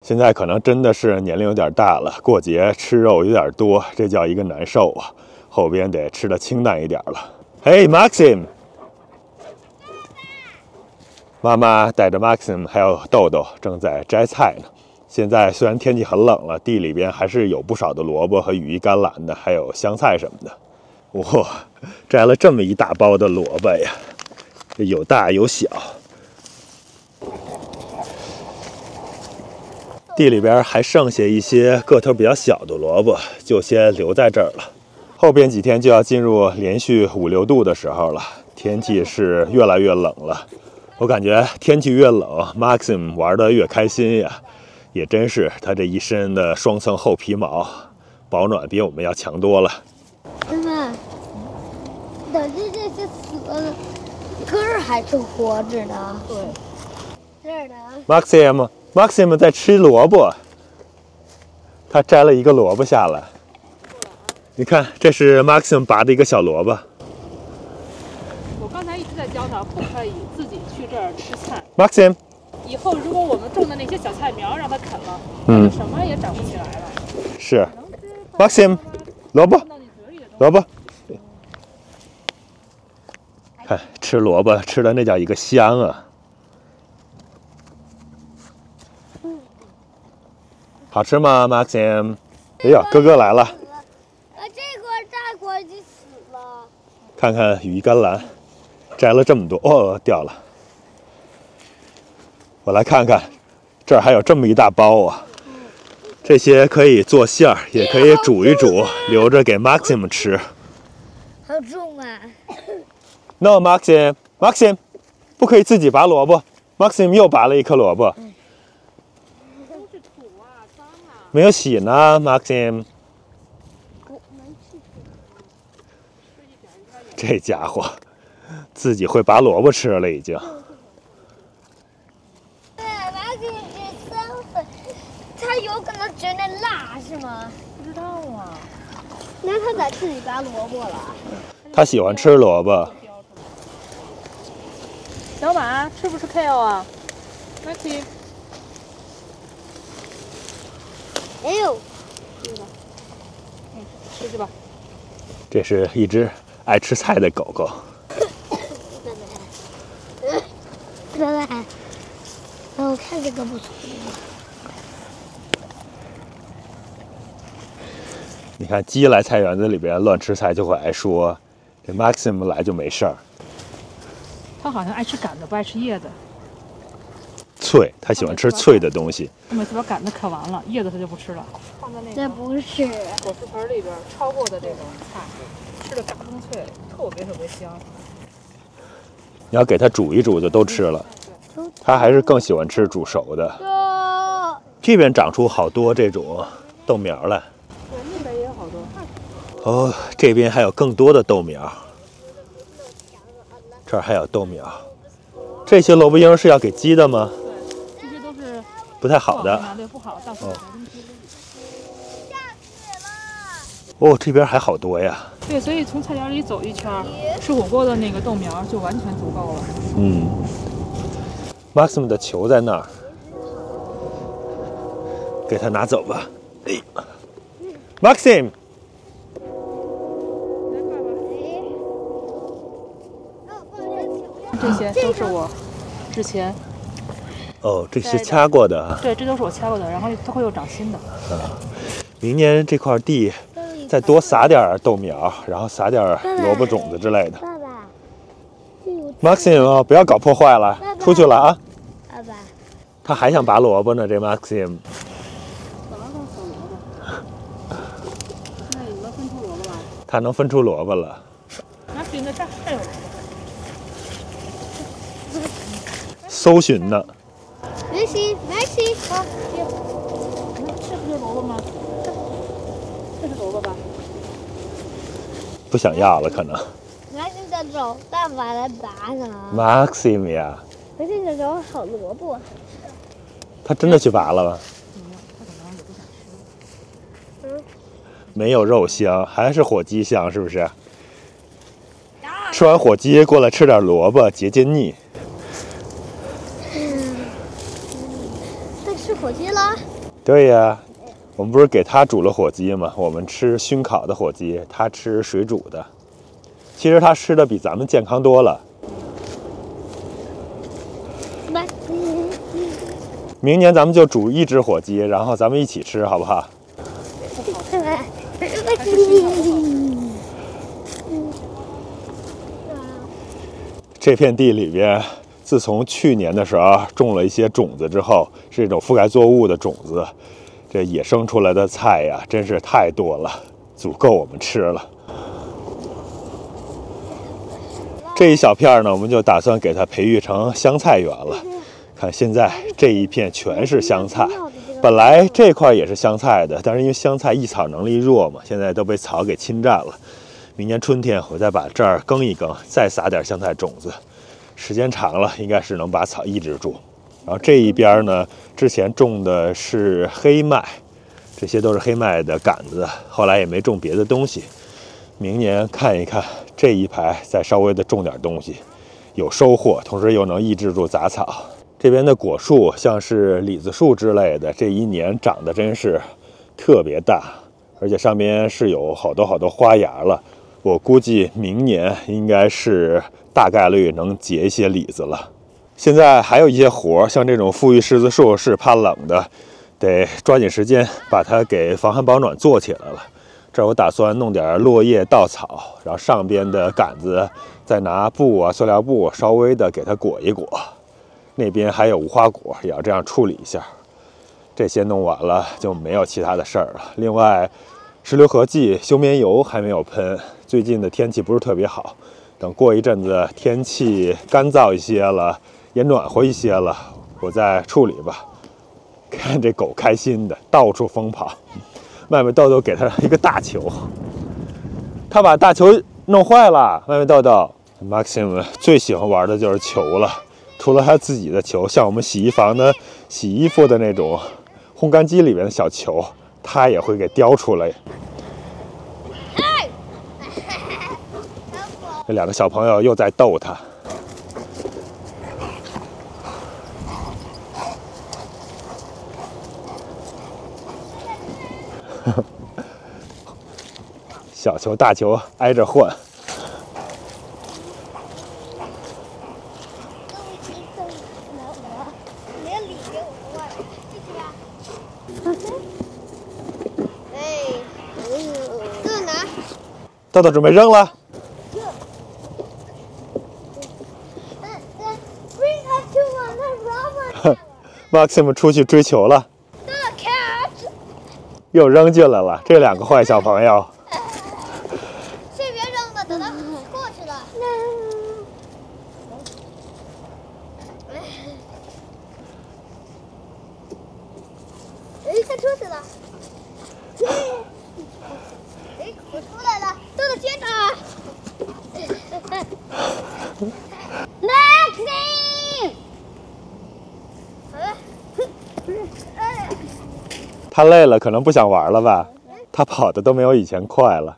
现在可能真的是年龄有点大了，过节吃肉有点多，这叫一个难受啊！后边得吃的清淡一点了。嘿 ，Maxim， 妈妈带着 Maxim 还有豆豆正在摘菜呢。现在虽然天气很冷了，地里边还是有不少的萝卜和羽衣甘蓝的，还有香菜什么的。哇，摘了这么一大包的萝卜呀，有大有小。地里边还剩下一些个头比较小的萝卜，就先留在这儿了。后边几天就要进入连续5、6度的时候了，天气是越来越冷了。我感觉天气越冷 ，Maxim 玩得越开心呀。也真是，他这一身的双层厚皮毛，保暖比我们要强多了。妈妈，等这些死了，根儿还是活着呢。对，这儿呢。Maxim 在吃萝卜，他摘了一个萝卜下来。你看，这是 Maxim 拔的一个小萝卜。我刚才一直在教他，不可以自己去这儿吃菜。Maxim， 以后如果我们种的那些小菜苗让他啃了，那就什么也长不起来了。是 ，Maxim， 萝卜，萝卜。看吃萝卜吃的那叫一个香啊！好吃吗 ，Maxim？ 哎呀，哥哥来了。这块大块已经死了。看看羽衣甘蓝，摘了这么多，哦，掉了。我来看看，这儿还有这么一大包啊！这些可以做馅儿，也可以煮一煮，留着给 Maxim 吃。好重啊 No Maxim， 不可以自己拔萝卜。Maxim 又拔了一颗萝卜。都是土啊，脏啊。没有洗呢 ，Maxim。这家伙自己会拔萝卜吃了，已经。对，Maxim 只3分，他有可能觉得辣是吗？不知道啊。那他咋自己拔萝卜了？他喜欢吃萝卜。小马吃不吃 kale 啊 ？Maxim， 哎呦，吃去吧。这是一只爱吃菜的狗狗。拜拜。我看这个不错。你看，鸡来菜园子里边乱吃菜就会挨说，这 Maxim 来就没事儿。他好像爱吃杆子，不爱吃叶子。脆，他喜欢吃脆的东西。他每次把杆子啃完了，叶子他就不吃了，放在那这个不是果蔬盆里边焯过的这种菜，吃的嘎嘣脆，特别香。你要给它煮一煮就都吃了，它还是更喜欢吃煮熟的。这边长出好多这种豆苗来。对，那边也有好多。哦，这边还有更多的豆苗。这儿还有豆苗。这些萝卜缨是要给鸡的吗？对，这些都是不太好的。对，不好，到时候哦，这边还好多呀。对，所以从菜园里走一圈，吃火锅的那个豆苗就完全足够了。Maxim 的球在那儿，给他拿走吧。哎 ，Maxim， 这些都是我之前哦，这些掐过的啊。对，这都是我掐过的，然后它会又长新的。明年这块地再多撒点豆苗，然后撒点萝卜种子之类的。爸爸 Maxim 啊，不要搞破坏了，出去了啊！爸爸，他还想拔萝卜呢，这 Maxim。那你能分出萝卜吧？他能分出萝卜了。Maxim 那这儿有萝卜。搜寻呢。Maxi，好，接。你看这不是萝卜吗？这是萝卜吧？不想要了，可能。 Maxi 的手办法来拔呢。Maxim 呀， Maxi 的手好萝卜。他真的去拔了吗？他可能也不想吃。没有肉香，还是火鸡香，是不是？吃完火鸡过来吃点萝卜解解腻。但是火鸡了？对呀，我们不是给他煮了火鸡吗？我们吃熏烤的火鸡，他吃水煮的。其实他吃的比咱们健康多了。明年咱们就煮1只火鸡，然后咱们一起吃，好不好？这片地里边，自从去年的时候种了一些种子之后，是这种覆盖作物的种子，这野生出来的菜呀，真是太多了，足够我们吃了。这一小片呢，我们就打算给它培育成香菜园了。看现在这一片全是香菜，本来这块也是香菜的，但是因为香菜益草能力弱嘛，现在都被草给侵占了。明年春天我再把这儿耕一耕，再撒点香菜种子，时间长了应该是能把草抑制住。然后这一边呢，之前种的是黑麦，这些都是黑麦的杆子，后来也没种别的东西。明年看一看这一排，再稍微的种点东西，有收获，同时又能抑制住杂草。这边的果树像是李子树之类的，这一年长得真是特别大，而且上面是有好多花芽了。我估计明年应该是大概率能结一些李子了。现在还有一些活，像这种富裕柿子树是怕冷的，得抓紧时间把它给防寒保暖做起来了。这儿我打算弄点落叶稻草，然后上边的杆子再拿布啊、塑料布稍微的给它裹一裹。那边还有无花果，也要这样处理一下。这些弄完了就没有其他的事儿了。另外，石榴合剂休眠油还没有喷，最近的天气不是特别好，等过一阵子天气干燥一些了，也暖和一些了，我再处理吧。看这狗开心的到处疯跑，麦麦豆豆给它一个大球，它把大球弄坏了。麦麦豆豆 Maxim 最喜欢玩的就是球了。除了他自己的球，像我们洗衣房的洗衣服的那种烘干机里面的小球，他也会给叼出来。这2个小朋友又在逗他。小球大球挨着换。豆豆准备扔了。Maxim 出去追球了，又扔进来了。这2个坏小朋友。这边扔的，等他过去了。哎，他出去了。哎，我出来了，豆豆接他。Maxim， 他累了，可能不想玩了吧？他跑的都没有以前快了。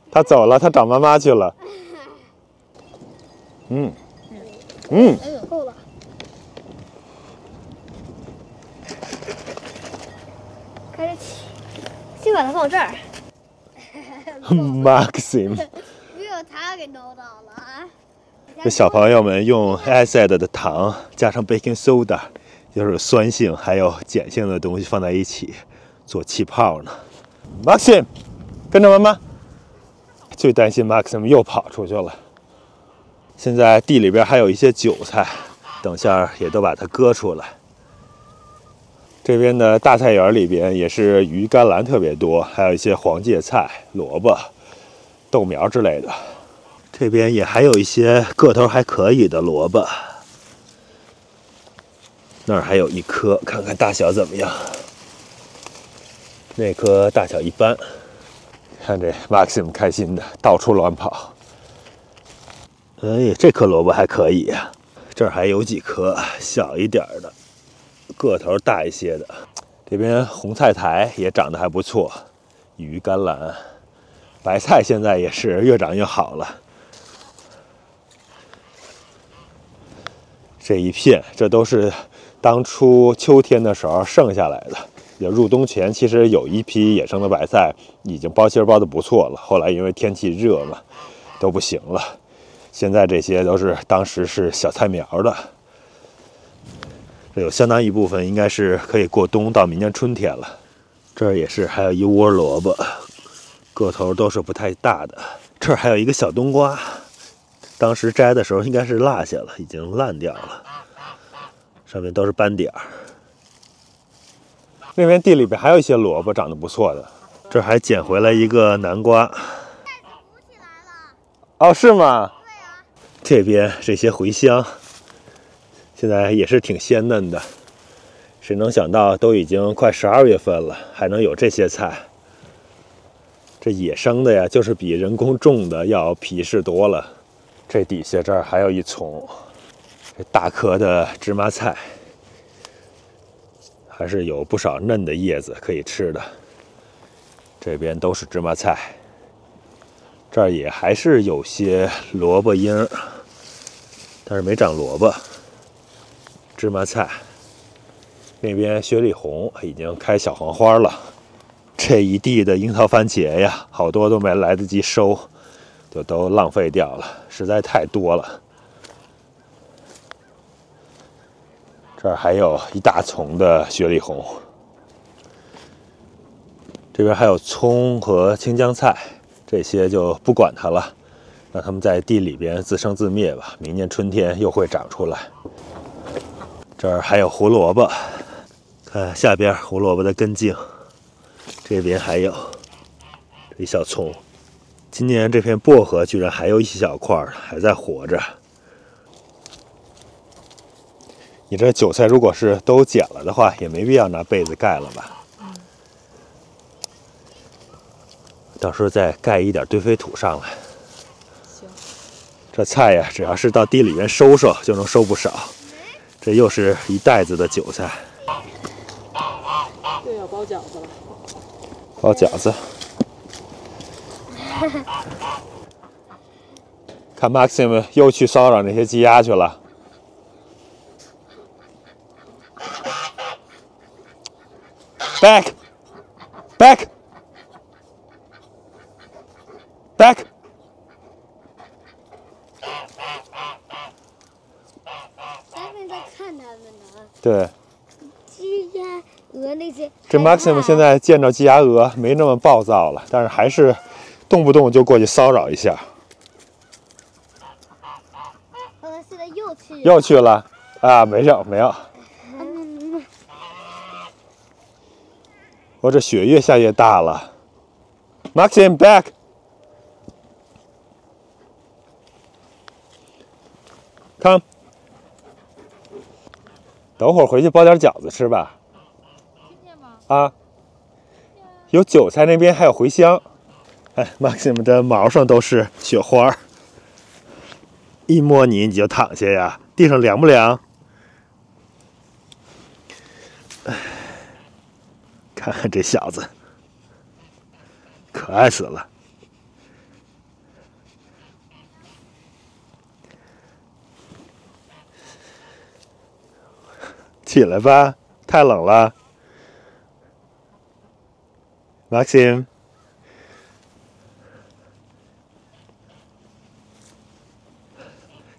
他走了，他找妈妈去了。够了。开始起，先把它放这儿。Maxim， 没有他给弄到了。这小朋友们用 acid 的糖加上 baking soda， 就是酸性还有碱性的东西放在一起做气泡呢。Maxim， 跟着妈妈。最担心 Maxim 又跑出去了。现在地里边还有一些韭菜，等下也都把它割出来。这边的大菜园里边也是鱼甘蓝特别多，还有一些黄芥菜、萝卜、豆苗之类的。这边也还有一些个头还可以的萝卜，那儿还有一颗，看看大小怎么样。那颗大小一般。看这 Maxim 开心的到处乱跑。哎，这颗萝卜还可以呀。这儿还有几颗小一点的，个头大一些的。这边红菜苔也长得还不错，鱼甘蓝，白菜现在也是越长越好了。这一片，这都是当初秋天的时候剩下来的。也入冬前，其实有一批野生的白菜已经包芯包的不错了，后来因为天气热嘛，都不行了。现在这些都是当时是小菜苗的，这有相当一部分应该是可以过冬到明年春天了。这儿也是还有一窝萝卜，个头都是不太大的。这儿还有一个小冬瓜，当时摘的时候应该是落下了，已经烂掉了，上面都是斑点儿。那边地里边还有一些萝卜长得不错的，这还捡回来一个南瓜。哦，是吗？这边这些茴香，现在也是挺鲜嫩的。谁能想到都已经快12月份了，还能有这些菜？这野生的呀，就是比人工种的要皮实多了。这底下这儿还有一丛，这大颗的芝麻菜。还是有不少嫩的叶子可以吃的。这边都是芝麻菜，这儿也还是有些萝卜缨，但是没长萝卜。芝麻菜，那边雪里红已经开小黄花了。这一地的樱桃番茄呀，好多都没来得及收，就都浪费掉了，实在太多了。这儿还有一大丛的雪里红，这边还有葱和青江菜，这些就不管它了，让它们在地里边自生自灭吧，明年春天又会长出来。这儿还有胡萝卜，看下边胡萝卜的根茎，这边还有这一小丛。今年这片薄荷居然还有一小块还在活着。你这韭菜如果是都剪了的话，也没必要拿被子盖了吧？到时候再盖一点堆肥土上来。行。这菜呀，只要是到地里面收收，就能收不少。这又是一袋子的韭菜。又要包饺子了。包饺子。看 Maxim 又去骚扰那些鸡鸭去了。Back! Back! Back! 咱们在看他们呢。对。鸡鸭鹅那些。这 Maxim 现在见着鸡鸭鹅没那么暴躁了，但是还是动不动就过去骚扰一下。现在又去。又去了啊？没有没有。我这雪越下越大了。Maxim back。Come。等会儿回去包点饺子吃吧。听见吗？啊。有韭菜，那边还有茴香。哎 ，Maxim 的毛上都是雪花，一摸你就躺下呀。地上凉不凉？哎。看看这小子，可爱死了！起来吧，太冷了。Maxim，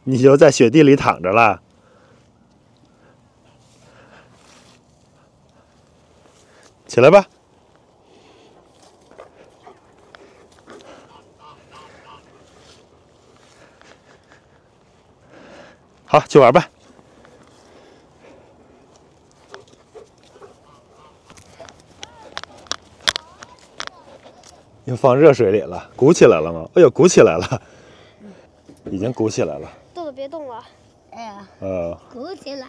你就在雪地里躺着了。起来吧。好，去玩吧。又放热水里了，鼓起来了吗？哎呦，鼓起来了，已经鼓起来了。豆豆别动了。哎呀。鼓起来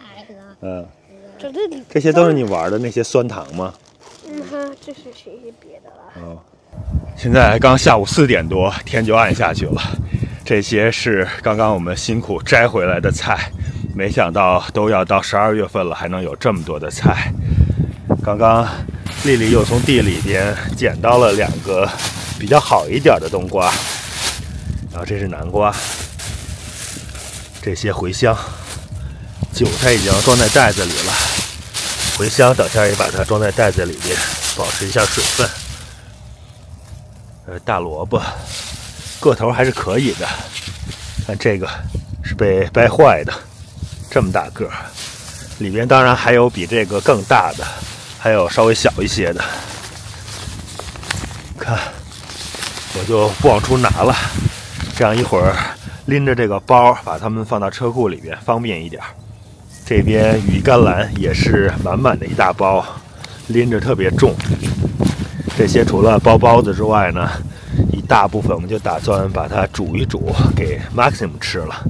了。这些都是你玩的那些酸糖吗？哼，这是学习别的了。现在刚下午4点多，天就暗下去了。这些是刚刚我们辛苦摘回来的菜，没想到都要到12月份了，还能有这么多的菜。刚刚丽丽又从地里边捡到了2个比较好一点的冬瓜，然后这是南瓜，这些茴香，韭菜已经装在袋子里了，茴香等下也把它装在袋子里边，保持一下水分。大萝卜个头还是可以的，看这个是被掰坏的，这么大个儿，里边当然还有比这个更大的，还有稍微小一些的。看，我就不往出拿了，这样一会儿拎着这个包把它们放到车库里边方便一点。这边羽衣甘蓝也是满满的一大包，拎着特别重。这些除了包包子之外呢，一大部分我们就打算把它煮一煮给 Maxim 吃了。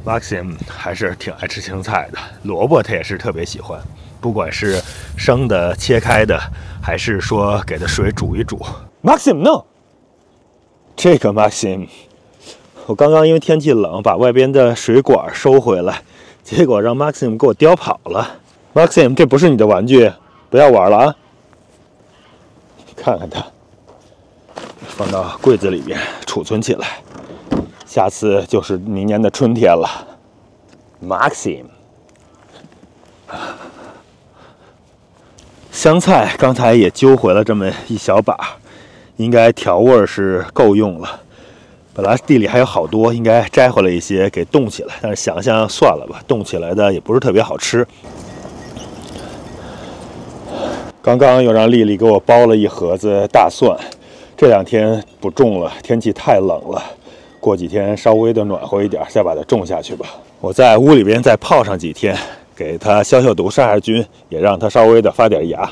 Maxim 还是挺爱吃青菜的，萝卜他也是特别喜欢，不管是生的、切开的，还是说给它水煮一煮。Maxim no， 这个 Maxim， 我刚刚因为天气冷，把外边的水管收回来，结果让 Maxim 给我叼跑了。Maxim， 这不是你的玩具，不要玩了啊！看看它，放到柜子里边储存起来，下次就是明年的春天了。Maxim， 香菜刚才也揪回了这么一小把，应该调味是够用了。本来地里还有好多，应该摘回来一些给冻起来，但是想想算了吧，冻起来的也不是特别好吃。刚刚又让丽丽给我包了一盒子大蒜，这2天不种了，天气太冷了，过几天稍微的暖和一点，再把它种下去吧。我在屋里边再泡上几天，给它消消毒、杀杀菌，也让它稍微的发点芽。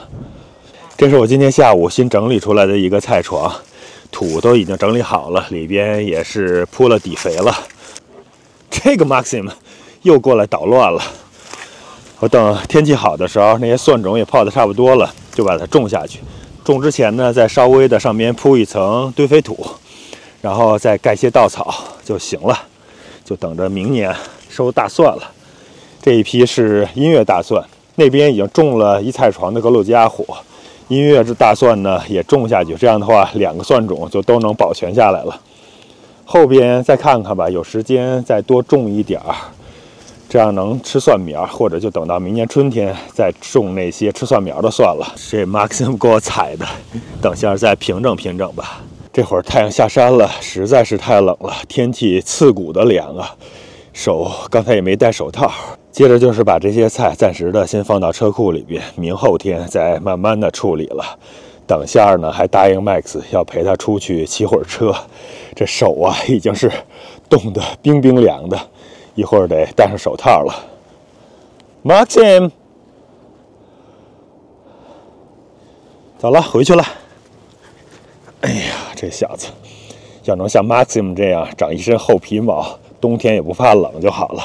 这是我今天下午新整理出来的一个菜床，土都已经整理好了，里边也是铺了底肥了。这个 Maxim 又过来捣乱了。我等天气好的时候，那些蒜种也泡得差不多了，就把它种下去。种之前呢，再稍微的上面铺一层堆肥土，然后再盖些稻草就行了。就等着明年收大蒜了。这一批是音乐大蒜，那边已经种了一菜床的格鲁吉亚火，音乐这大蒜呢也种下去，这样的话2个蒜种就都能保全下来了。后边再看看吧，有时间再多种一点儿。这样能吃蒜苗，或者就等到明年春天再种那些吃蒜苗的蒜了。这 Maxim 给我采的，等下再平整平整吧。这会儿太阳下山了，实在是太冷了，天气刺骨的凉啊，手刚才也没戴手套。接着就是把这些菜暂时的先放到车库里边，明后天再慢慢的处理了。等下呢，还答应 Max 要陪他出去骑会儿车，这手啊已经是冻得冰冰凉的。一会儿得戴上手套了。Maxim， 走了，回去了。哎呀，这小子要能像 Maxim 这样长一身厚皮毛，冬天也不怕冷就好了。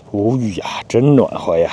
无语呀，真暖和呀。